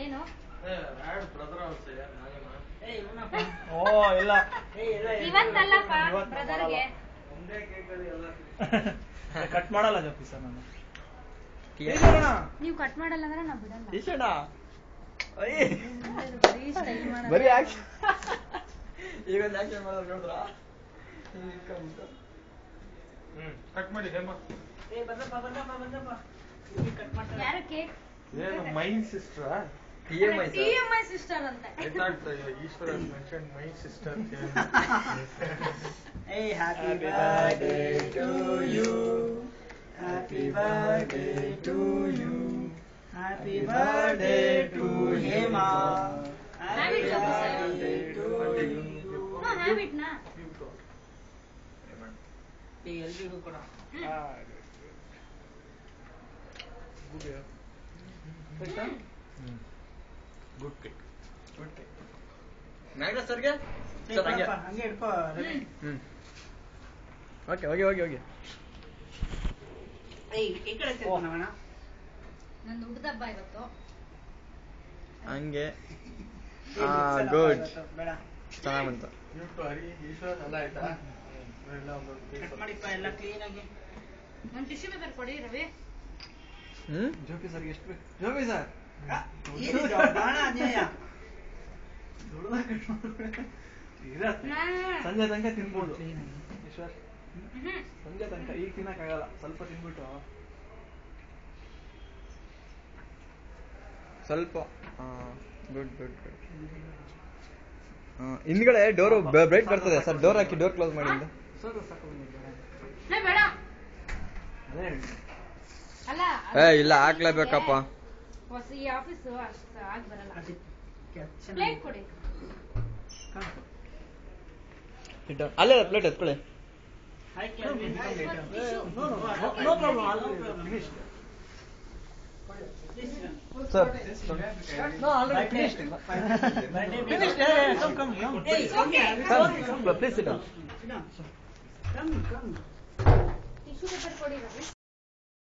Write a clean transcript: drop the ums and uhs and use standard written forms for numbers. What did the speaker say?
ಏನು ಓ ಇಲ್ಲ ಇವತ್ತಲ್ಲಪ್ಪ ಬ್ರದರ್ಗೆ ಕಟ್ ಮಾಡಲ್ಲ ಜಪ್ಪಿ ಸರ್ ನಾನು. ನೀವು ಕಟ್ ಮಾಡಲ್ಲ ಅಂದ್ರೆ ನಾ ಬಿಡಲ್ಲ. ಬರೀ ಸ್ಟೈಲ್ ಮಾಡೋದು. ಬರೀ ಆಕ್ಷನ್ ಈಗ ಆಕ್ಷನ್ ಮಾಡೋದು ನೋಡ್ರಾ? ಕಟ್ ಮಾಡಿ ಹೇಮ. ಯಾರು ಕೇಕ್? ಏನು ಮೈನ್ ಸಿಸ್ಟರಾ? TMI ಸಿಸ್ಟರ್ ಅಂತ. I thought Ishwar has mentioned my sister. Hey, happy birthday to you. Happy birthday to you. Happy birthday to Hema. Happy birthday to you. No, have it na. ಎಲ್ರಿಗೂ ಕೂಡ good cake. Nagaraj ಸರ್ಗೆ sir ಹಂಗೆ ಹಂಗೆ ಇಟ್ಕೋ. Okay ಹೋಗಿ ಹೋಗಿ ಹೋಗಿ. ಈ ಕಡೆ ತಿರ್ಗೋಣ. ನಂದು ಹುಟ್ಟದಬ್ಬ ಇವತ್ತು. ಹಂಗೆ ಗುಡ್ ಬೇಡ ಚೆನ್ನಾಗಿ ಬಂತು. ಹರಿ ಈಶ್ವರ್ ಎಲ್ಲ ಆಯ್ತಾ? ಕಟ್ ಮಾಡಿಪ್ಪ ಎಲ್ಲ ಕ್ಲೀನ್ ಆಗಿ. ಒಂದು ಟಿಶ್ಯೂ ಪೇಪರ್ ಕೊಡಿ ರವಿ. ಜೋಪಿ ಸರ್ ಎಷ್ಟು ಬೇಕು? ಜೋಪಿ ಸರ್ ಸಂಜೆ ತನಕ ತಿನ್ಬೋದು ಈಶ್ವರ್. ಸಂಜೆ ತನಕ ಈಗ ತಿನ್ನಕ್ಕಾಗಲ್ಲ, ಸ್ವಲ್ಪ ತಿನ್ಬಿಟ್ಟು ಸ್ವಲ್ಪ ಗುಡ್ ಗುಡ್ ಗುಡ್. ಹಿಂದ್ಗಡೆ ಡೋರ್ ಬ್ರೈಟ್ ಬರ್ತದೆ ಸರ್, ಡೋರ್ ಹಾಕಿ ಡೋರ್ ಕ್ಲೋಸ್ ಮಾಡಿ. ಸ್ವಲ್ಪ ಸಾಕು. ಬೇಡ ಅದೇ ಅಲ್ಲ ಇಲ್ಲ ಹಾಕ್ಲೇಬೇಕಪ್ಪ. ಈ ಆಫೀಸ್ ಅಷ್ಟು ಆಗಿ ಬರಲ್ಲ. ಪ್ಲೇಟ್ ಕೊಡಿ. ಅಲ್ಲೇ ಪ್ಲೇಟ್ ಎತ್ಕೊಳ್ಳಿ. No problem, already finished sir. No already finished. Finished. Come please sit down. Tissue paper ಕೊಡಿ ರವಿ.